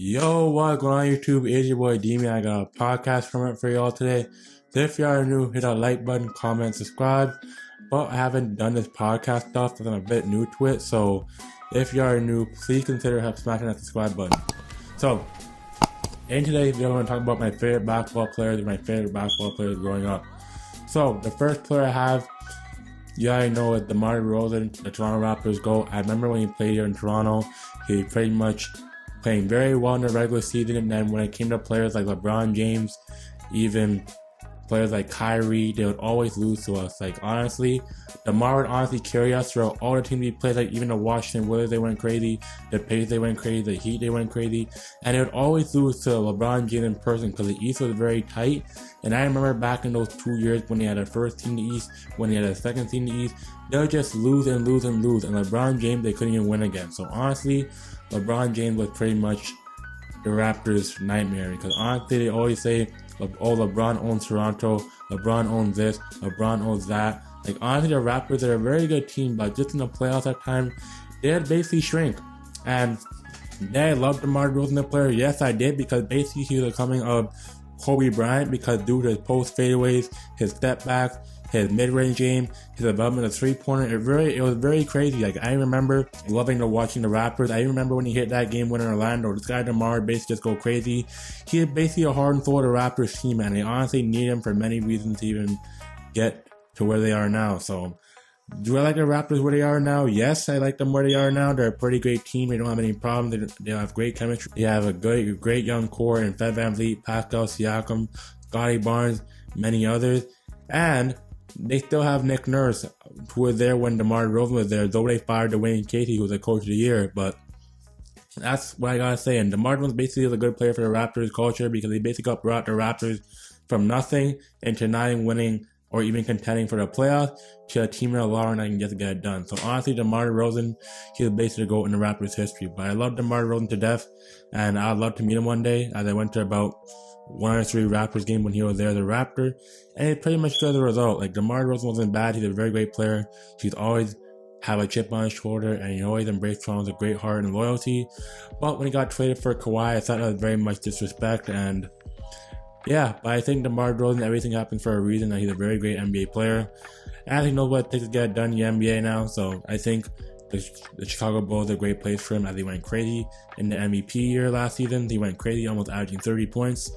Yo, what's going on YouTube? It's your boy Demi. I got a podcast coming for y'all today. So if you are new, hit that like button, comment, subscribe. But I haven't done this podcast stuff because I'm a bit new to it. So if you are new, please consider smashing that subscribe button. So in today's video, I'm going to talk about my favorite basketball players and my favorite basketball players growing up. So the first player I have, you already know it, Jamari Rosen, the Toronto Raptors GOAT. I remember when he played here in Toronto, he pretty much playing very well in the regular season, and then when it came to players like LeBron James, even players like Kyrie, they would always lose to us. Like, honestly, DeMar would honestly carry us throughout all the teams he played. Like, even the Washington Wizards, they went crazy. The Pacers, they went crazy. The Heat, they went crazy. And they would always lose to LeBron James in person because the East was very tight. And I remember back in those 2 years when he had a first team in the East, when he had a second team in the East, they would just lose and lose and lose. And LeBron James, they couldn't even win again. So, honestly, LeBron James was pretty much the Raptors' nightmare because honestly, they always say, oh, LeBron owns Toronto, LeBron owns this, LeBron owns that. Like, honestly, the Raptors are a very good team, but just in the playoffs at times, they had basically shrink. And yeah, I loved DeMar Rosen, the player. Yes, I did, because basically he was coming of Kobe Bryant, because due to his post fadeaways, his step backs, his mid-range game, his development of three-pointer, it was very crazy. Like, I remember loving watching the Raptors. I remember when he hit that game winner in Orlando. This guy DeMar basically just go crazy. He is basically a heart and soul of the Raptors team, and they honestly need him for many reasons to even get to where they are now. So, do I like the Raptors where they are now? Yes, I like them where they are now. They're a pretty great team. They don't have any problems. They have great chemistry. They have a great young core in Fed VanVleet, Pascal Siakam, Scotty Barnes, many others. And they still have Nick Nurse, who was there when DeMar Rosen was there, though they fired Dwayne Casey, who was the coach of the year. But that's what I gotta say. And DeMar Rosen basically is a good player for the Raptors culture, because he basically brought the Raptors from nothing into not even winning or even contending for the playoffs to a team in a lot and I can just get it done. So honestly, DeMar Rosen, he's basically the GOAT in the Raptors history. But I love DeMar Rosen to death, and I'd love to meet him one day, as I went to about 1 or 3 Raptors game when he was there as a Raptor, and it pretty much got the result. Like, DeMar Rosen wasn't bad. He's a very great player. He's always have a chip on his shoulder, and he always embraced Toronto with a great heart and loyalty. But when he got traded for Kawhi, I thought that was very much disrespect. And yeah, but I think DeMar Rosen, everything happens for a reason, that he's a very great NBA player. And he knows what it takes to get it done in the NBA now. So I think the Chicago Bulls are a great place for him, as he went crazy in the MVP year last season. He went crazy, almost averaging 30 points.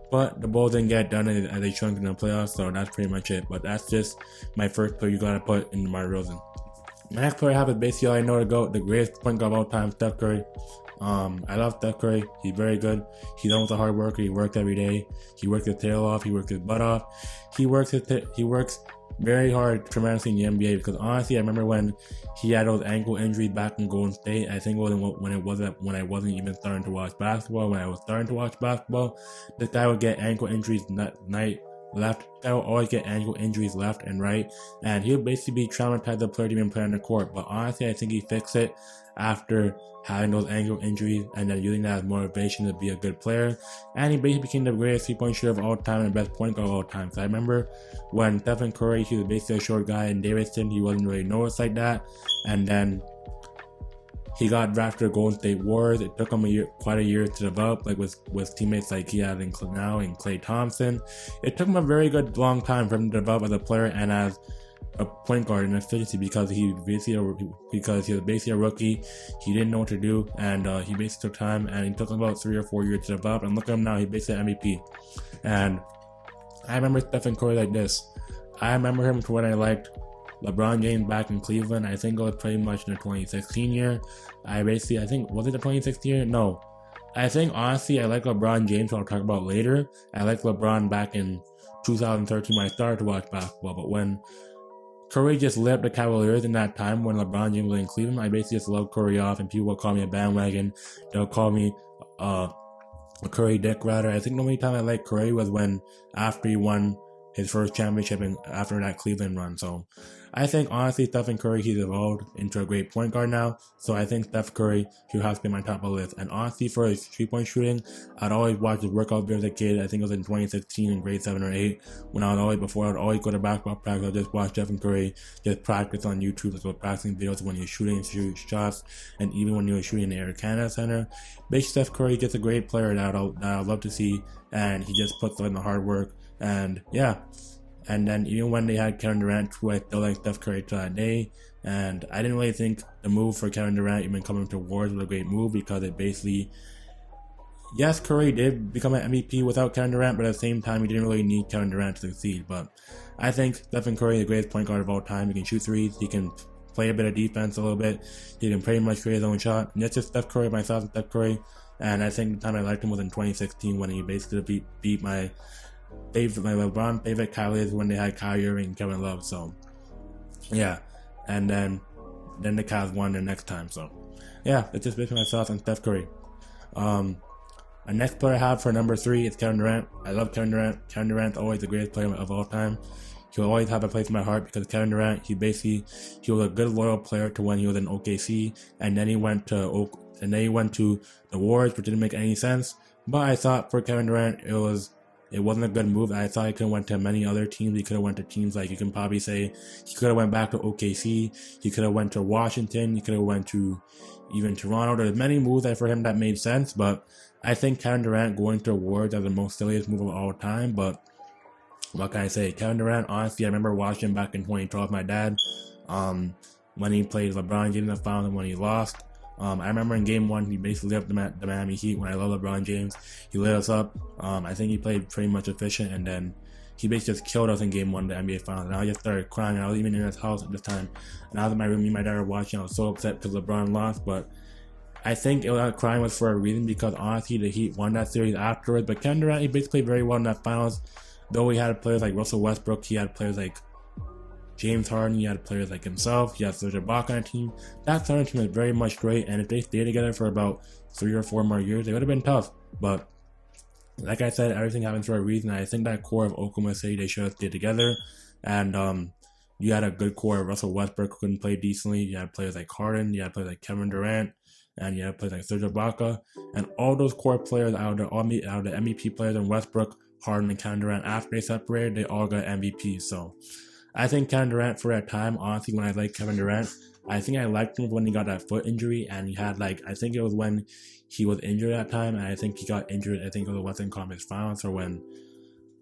But the Bulls didn't get it done as they shrunk in the playoffs, so that's pretty much it. But that's just my first player you gotta put in DeMar Rosen. My next player I have is basically all I know to go, the greatest point guard of all time, Steph Curry. I love Steph Curry. He's very good. He's almost a hard worker. He works every day. He works his tail off. He works his butt off. He works very hard, tremendously in the NBA, because honestly, I remember when he had those ankle injuries back in Golden State. I think it was when I wasn't even starting to watch basketball. When I was starting to watch basketball, this guy would get ankle injuries left. Guy will always get ankle injuries left and right, and he'll basically be traumatized the player to even play on the court. But honestly, I think he fixed it after having those ankle injuries, and then using that as motivation to be a good player. And he basically became the greatest three-point shooter of all time and the best point guard of all time. So I remember when Stephen Curry, he was basically a short guy in Davidson, he wasn't really noticed like that. And then he got drafted to Golden State Warriors. It took him quite a year to develop, like with teammates like he has now in Klay Thompson. It took him a very good long time for him to develop as a player and as a point guard in efficiency, because he was basically a rookie. He didn't know what to do, and he basically took time, and it took him about 3 or 4 years to develop. And look at him now, he's basically an MVP. And I remember Stephen Curry like this. I remember him to when I liked LeBron James back in Cleveland. I think it was pretty much in the 2016 year. Was it the 2016 year? No. I think, honestly, I like LeBron James, what I'll talk about later. I like LeBron back in 2013 when I started to watch basketball. But when Curry just lit up the Cavaliers in that time when LeBron James was in Cleveland, I basically just love Curry off, and people will call me a bandwagon. They'll call me a Curry dick, rather. I think the only time I liked Curry was when, after he won his first championship after that Cleveland run. So I think honestly Stephen Curry, he's evolved into a great point guard now. So I think Steph Curry should have to be my top of the list. And honestly, for his 3-point shooting, I'd always watch his workout videos as a kid. I think it was in 2016 in grade 7 or 8 when I would always go to basketball practice. I'd just watch Stephen Curry just practice on YouTube. That's what practicing videos when you're shooting shots, and even when you're shooting in the Air Canada Center. Basically, Steph Curry gets a great player that I'd love to see, and he just puts in the hard work. And yeah, and then even when they had Kevin Durant, who I still like Steph Curry to that day, and I didn't really think the move for Kevin Durant even coming to Warriors was a great move, because it basically, yes, Curry did become an MVP without Kevin Durant, but at the same time, he didn't really need Kevin Durant to succeed. But I think Stephen Curry is the greatest point guard of all time. He can shoot threes, he can play a bit of defense a little bit, he can pretty much create his own shot. And that's just Steph Curry, myself and Steph Curry. And I think the time I liked him was in 2016 when he basically beat my LeBron favorite Cavaliers when they had Kyrie Irving and Kevin Love. So yeah, and then the Cavs won the next time. So yeah, it's just basically myself and Steph Curry. The next player I have for number 3 is Kevin Durant. I love Kevin Durant. Kevin Durant's always the greatest player of all time. He'll always have a place in my heart, because Kevin Durant, he was a good loyal player to when he was in OKC, and then he went to the Warriors, which didn't make any sense. But I thought for Kevin Durant, it wasn't a good move. I thought he could have went to many other teams. He could have went to teams like, you can probably say, he could have went back to OKC. He could have went to Washington. He could have went to even Toronto. There's many moves for him that made sense, but I think Kevin Durant going to Warriors is the most silliest move of all time. But what can I say? Kevin Durant, honestly, I remember watching back in 2012 my dad, when he played LeBron James in the finals and when he lost. I remember in game 1, he basically lit up the Miami Heat. When I love LeBron James, he lit us up. I think he played pretty much efficient, and then he basically just killed us in game 1 of the NBA Finals. And I just started crying. I was even in his house at this time, and I was in my room. Me and my dad were watching. I was so upset because LeBron lost, but I think crying was for a reason, because honestly, the Heat won that series afterwards. But Kevin Durant, he basically played very well in that finals. Though he had players like Russell Westbrook, he had players like James Harden, he had players like himself, he had Serge Ibaka on the team. That starting team is very much great, and if they stayed together for about 3 or 4 more years, they would have been tough. But like I said, everything happens for a reason. I think that core of Oklahoma City, they should have stayed together. And you had a good core of Russell Westbrook, who couldn't play decently. You had players like Harden, you had players like Kevin Durant, and you had players like Serge Ibaka. And all those core players out of the MVP players in Westbrook, Harden, and Kevin Durant, after they separated, they all got MVPs. So I think Kevin Durant, for that time, honestly, when I liked Kevin Durant, I think I liked him when he got that foot injury, and he had I think it was when he was injured at that time, and I think he got injured, I think it was the Western Conference Finals, or when,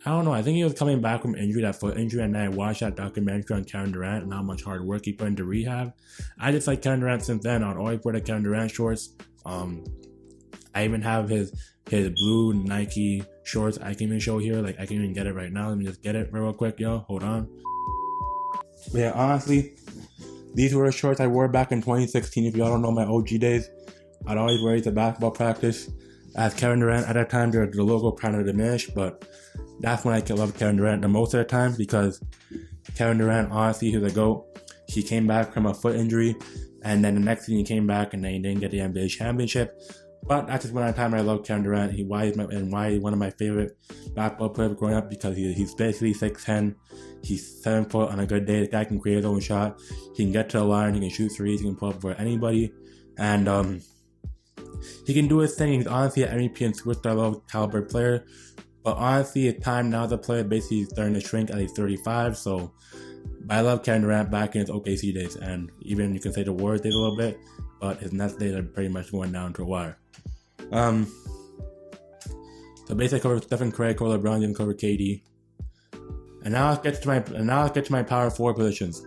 I don't know, I think he was coming back from injury, that foot injury, and then I watched that documentary on Kevin Durant and how much hard work he put into rehab. I just like Kevin Durant since then. I'd always wear the Kevin Durant shorts. I even have his blue Nike shorts. I can even show here, I can even get it right now. Let me just get it real quick, yo. Hold on. Yeah, honestly, these were the shorts I wore back in 2016. If y'all don't know my OG days, I'd always wear these to basketball practice. As Kevin Durant, at that time, the logo kind of diminished, but that's when I loved Kevin Durant the most of the time, because Kevin Durant, honestly, he's a GOAT. He came back from a foot injury, and then the next season he came back, and then he didn't get the NBA championship. But that's just one of the time I love Kevin Durant. Why he's one of my favorite basketball players growing up, because he's basically 6'10". He's 7 foot on a good day. The guy can create his own shot. He can get to the line. He can shoot threes. He can pull up for anybody. And he can do his thing. He's honestly an MVP and superstar level caliber player. But honestly, his time now as a player basically starting to shrink at age 35. So, but I love Kevin Durant back in his OKC days. And even you can say the Warriors days a little bit. But his Nets days are pretty much going down to a wire. So basically I covered Stephen Curry, covered LeBron James, covered KD. And now let's get to my power forward positions.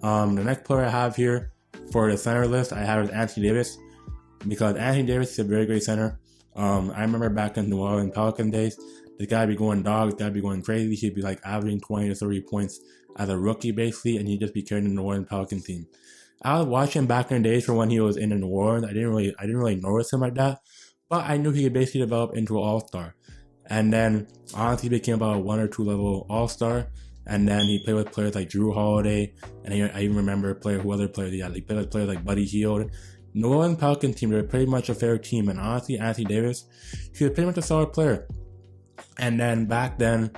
The next player I have here for the center list I have is Anthony Davis, because Anthony Davis is a very great center. I remember back in New Orleans Pelicans days, this guy be going dog, this guy be going crazy. He'd be averaging 20 to 30 points as a rookie basically, and he'd just be carrying the New Orleans Pelicans team. I was watching back in the days from when he was in the New Orleans. I didn't really notice him like that, but I knew he could basically develop into an all-star. And then, honestly, he became about a 1 or 2 level all-star. And then he played with players like Drew Holiday. And I even remember who other players he had. He played with players like Buddy Hield. New Orleans Pelicans team, they were pretty much a fair team. And honestly, Anthony Davis, he was pretty much a solid player. And then back then,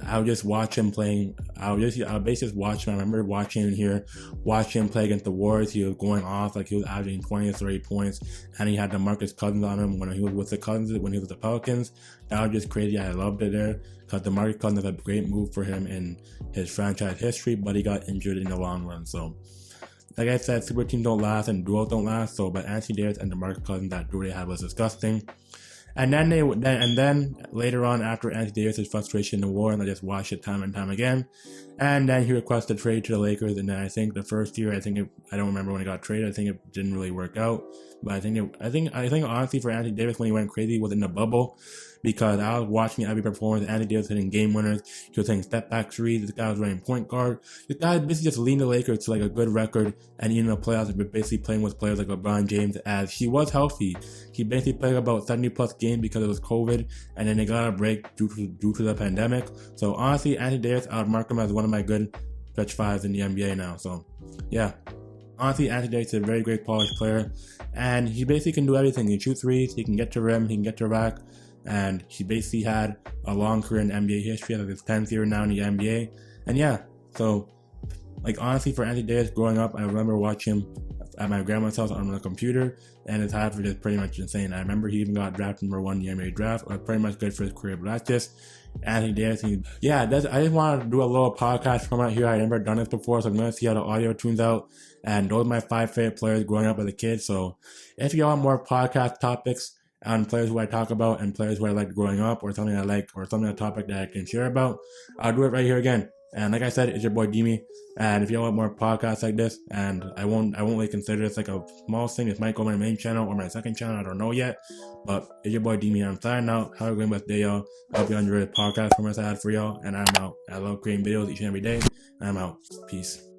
I would just watch him playing. I would basically just watch him. I remember watching him play against the Warriors. He was going off, like he was averaging 20 to 30 points, and he had DeMarcus Cousins on him when he was with the Cousins, when he was with the Pelicans. That was just crazy. I loved it there because DeMarcus Cousins was a great move for him in his franchise history, but he got injured in the long run. So, like I said, super teams don't last and duos don't last. So, but Anthony Davis and DeMarcus Cousins, that duo they had was disgusting. And then later on, after Anthony Davis' frustration in the war, and I just watched it time and time again. And then he requested a trade to the Lakers. And then I think the first year, I don't remember when he got traded. I think it didn't really work out. But I think honestly for Anthony Davis when he went crazy was in the bubble, because I was watching every performance. Anthony Davis hitting game winners. He was hitting step back threes. This guy was running point guard. This guy basically just leading the Lakers to like a good record, and even in the playoffs, basically playing with players like LeBron James as he was healthy. He basically played about 70 plus games because it was COVID, and then they got a break due to the pandemic. So honestly, Anthony Davis, I would mark him as one of my good stretch fives in the NBA now. So yeah. Honestly, Anthony Davis is a very great polished player, and he basically can do everything. He can shoot threes, he can get to rim, he can get to rack, and he basically had a long career in NBA history. Like his 10th year now in the NBA. And yeah, so like honestly for Anthony Davis growing up, I remember watching him at my grandma's house on the computer, and his average is pretty much insane. I remember he even got drafted number 1 in the NBA draft. It was pretty much good for his career, but that's just Anthony Davis. I just wanted to do a little podcast format here. I never done this before, so I'm going to see how the audio tunes out. And those are my 5 favorite players growing up as a kid. So if you want more podcast topics on players who I talk about and players who I liked growing up, or something I like, or something a topic that I can share about, I'll do it right here again. And like I said, it's your boy Demi. And if you want more podcasts like this, and I won't really consider this like a small thing. This might go on my main channel or my second channel. I don't know yet. But it's your boy Demi. I'm signing out. Have a great best day, y'all. I hope you enjoyed the podcast from us I had for y'all. And I'm out. I love creating videos each and every day. I'm out. Peace.